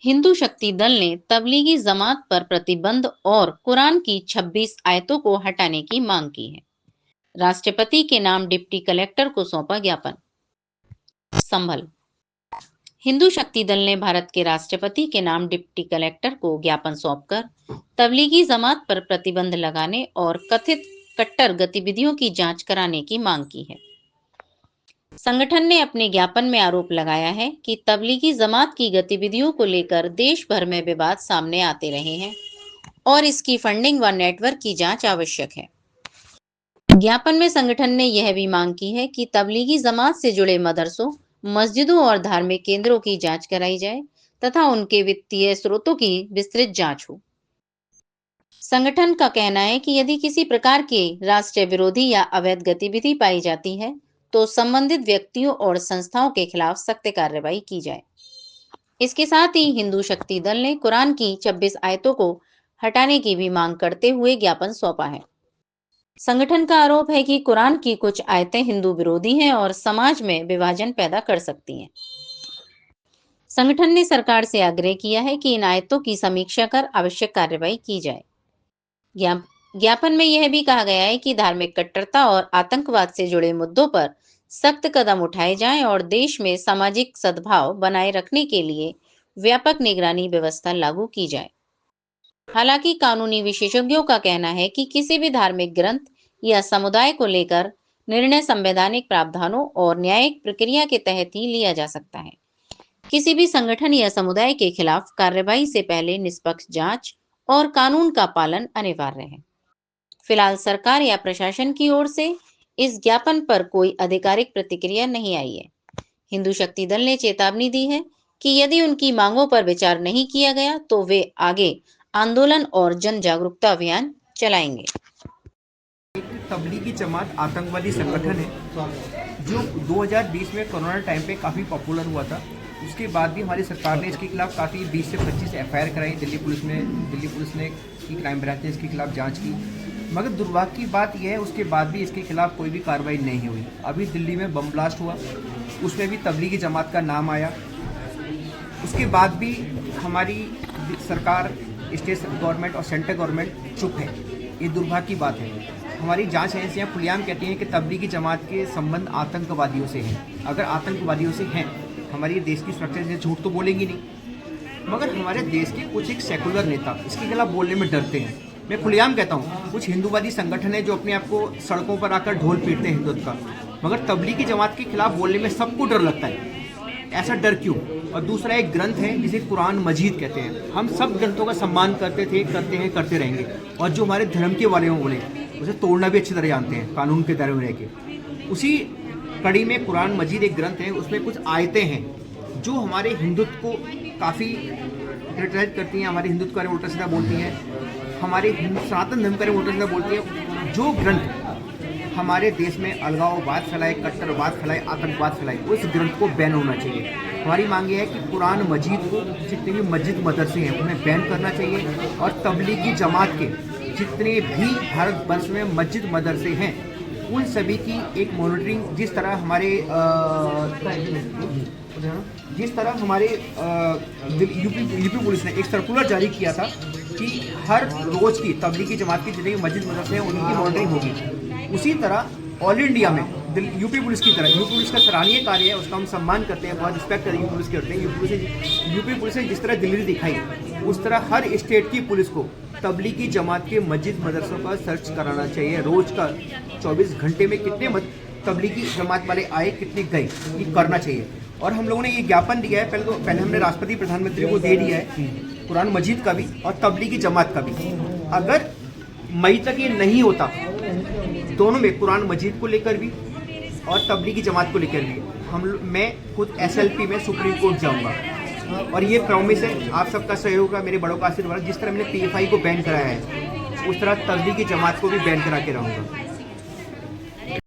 हिंदू शक्ति दल ने तबलीगी जमात पर प्रतिबंध और कुरान की 26 आयतों को हटाने की मांग की है। राष्ट्रपति के नाम डिप्टी कलेक्टर को सौंपा ज्ञापन। संभल। हिंदू शक्ति दल ने भारत के राष्ट्रपति के नाम डिप्टी कलेक्टर को ज्ञापन सौंपकर तबलीगी जमात पर प्रतिबंध लगाने और कथित कट्टर गतिविधियों की जांच कराने की मांग की है। संगठन ने अपने ज्ञापन में आरोप लगाया है कि तबलीगी जमात की गतिविधियों को लेकर देश भर में विवाद सामने आते रहे हैं और इसकी फंडिंग व नेटवर्क की जांच आवश्यक है। ज्ञापन में संगठन ने यह भी मांग की है कि तबलीगी जमात से जुड़े मदरसों, मस्जिदों और धार्मिक केंद्रों की जांच कराई जाए तथा उनके वित्तीय स्रोतों की विस्तृत जांच हो। संगठन का कहना है कि यदि किसी प्रकार की राष्ट्र विरोधी या अवैध गतिविधि पाई जाती है तो संबंधित व्यक्तियों और संस्थाओं के खिलाफ सख्त कार्रवाई की जाए। इसके साथ ही हिंदू शक्ति दल ने कुरान की 26 आयतों को हटाने की भी मांग करते हुए ज्ञापन सौंपा है। संगठन का आरोप है कि कुरान की कुछ आयतें हिंदू विरोधी हैं और समाज में विभाजन पैदा कर सकती हैं। संगठन ने सरकार से आग्रह किया है कि इन आयतों की समीक्षा कर आवश्यक कार्रवाई की जाए। ज्ञापन में यह भी कहा गया है कि धार्मिक कट्टरता और आतंकवाद से जुड़े मुद्दों पर सख्त कदम उठाए जाएं और देश में सामाजिक सद्भाव बनाए रखने के लिए व्यापक निगरानी व्यवस्था लागू की जाए। हालांकि कानूनी विशेषज्ञों का कहना है कि किसी भी धार्मिक ग्रंथ या समुदाय को लेकर निर्णय संवैधानिक प्रावधानों और न्यायिक प्रक्रिया के तहत ही लिया जा सकता है। किसी भी संगठन या समुदाय के खिलाफ कार्रवाई से पहले निष्पक्ष जांच और कानून का पालन अनिवार्य है। फिलहाल सरकार या प्रशासन की ओर से इस ज्ञापन पर कोई आधिकारिक प्रतिक्रिया नहीं आई है। हिंदू शक्ति दल ने चेतावनी दी है कि यदि उनकी मांगों पर विचार नहीं किया गया तो वे आगे आंदोलन और जन जागरूकता अभियान चलाएंगे। तबलीगी जमात आतंकवादी संगठन है जो 2020 में कोरोना टाइम पे काफ़ी पॉपुलर हुआ था। उसके बाद भी हमारी सरकार ने इसके खिलाफ काफ़ी 20 से 25 एफआईआर कराई। दिल्ली पुलिस ने की क्राइम ब्रांच ने इसके खिलाफ जांच की, मगर दुर्भाग्य की बात यह है उसके बाद भी इसके खिलाफ कोई भी कार्रवाई नहीं हुई। अभी दिल्ली में बम ब्लास्ट हुआ, उसमें भी तबलीगी जमात का नाम आया। उसके बाद भी हमारी सरकार, स्टेट गवर्नमेंट और सेंट्रल गवर्नमेंट चुप है। ये दुर्भाग्य की बात है। हमारी जांच एजेंसियां खुलेआम कहती हैं कि तबलीगी जमात के संबंध आतंकवादियों से हैं। अगर आतंकवादियों से हैं, हमारी देश की सुरक्षा से झूठ तो बोलेंगी नहीं, मगर हमारे देश के कुछ एक सेकुलर नेता इसके खिलाफ बोलने में डरते हैं। मैं खुलेआम कहता हूँ, कुछ हिंदूवादी संगठन है जो अपने आप को सड़कों पर आकर ढोल पीटते हैं हिंदुत्व का, मगर तबलीगी जमात के खिलाफ बोलने में सबको डर लगता है। ऐसा डर क्यों? और दूसरा एक ग्रंथ है जिसे कुरान मजीद कहते हैं। हम सब ग्रंथों का सम्मान करते थे, करते हैं, करते रहेंगे। और जो हमारे धर्म के बारे में बोले उसे तोड़ना भी अच्छी तरह जानते हैं, कानून के दायरे में रह के। उसी कड़ी में कुरान मजीद एक ग्रंथ है, उसमें कुछ आयतें हैं जो हमारे हिंदुत्व को काफ़ी क्रिटिसाइज करती हैं, हमारे हिंदुत्व के बारे में उल्टा सीधा बोलती हैं, हमारे सनातन धर्म के बारे में उल्टा सीधा बोलती हैं। जो ग्रंथ हमारे देश में अलगाववाद फैलाए, कट्टरवाद फैलाए, आतंकवाद फैलाए, उस ग्रंथ को बैन होना चाहिए। हमारी मांग ये है कि कुरान मजीद को जितने भी मस्जिद मदरसे हैं उन्हें बैन करना चाहिए और तबलीगी जमात के जितने भी भारतवर्ष में मस्जिद मदरसे हैं उन सभी की एक मॉनिटरिंग, जिस तरह हमारे यूपी पुलिस ने एक सर्कुलर जारी किया था कि हर रोज की तबलीगी जमात की जितने भी मस्जिद मदरसे हैं उनकी मॉनिटरिंग होगी। उसी तरह ऑल इंडिया में यूपी पुलिस की तरह, यूपी पुलिस का सराहनीय कार्य है, उसका हम सम्मान करते हैं, बहुत रिस्पेक्ट करते हैं यूपी पुलिस करते हैं। यूपी पुलिस ने जिस तरह दिल्ली दिखाई उस तरह हर स्टेट की पुलिस को तबलीगी जमात के मस्जिद मदरसों का सर्च कराना चाहिए। रोज का 24 घंटे में कितने तबलीगी जमात वाले आए, कितने गए, ये करना चाहिए। और हम लोगों ने ये ज्ञापन दिया है, पहले हमने राष्ट्रपति प्रधानमंत्री को दे दिया है, कुरान मजीद का भी और तबलीगी जमात का भी। अगर मई तक ये नहीं होता, दोनों में कुरान मजीद को लेकर भी और तबलीगी जमात को लेकर भी मैं खुद SLP में सुप्रीम कोर्ट जाऊंगा। और ये प्रॉमिस है, आप सबका सहयोग है, मेरे बड़ों का आशीर्वाद। जिस तरह मैंने PFI को बैन कराया है उस तरह तबलीगी जमात को भी बैन करा के रहूँगा।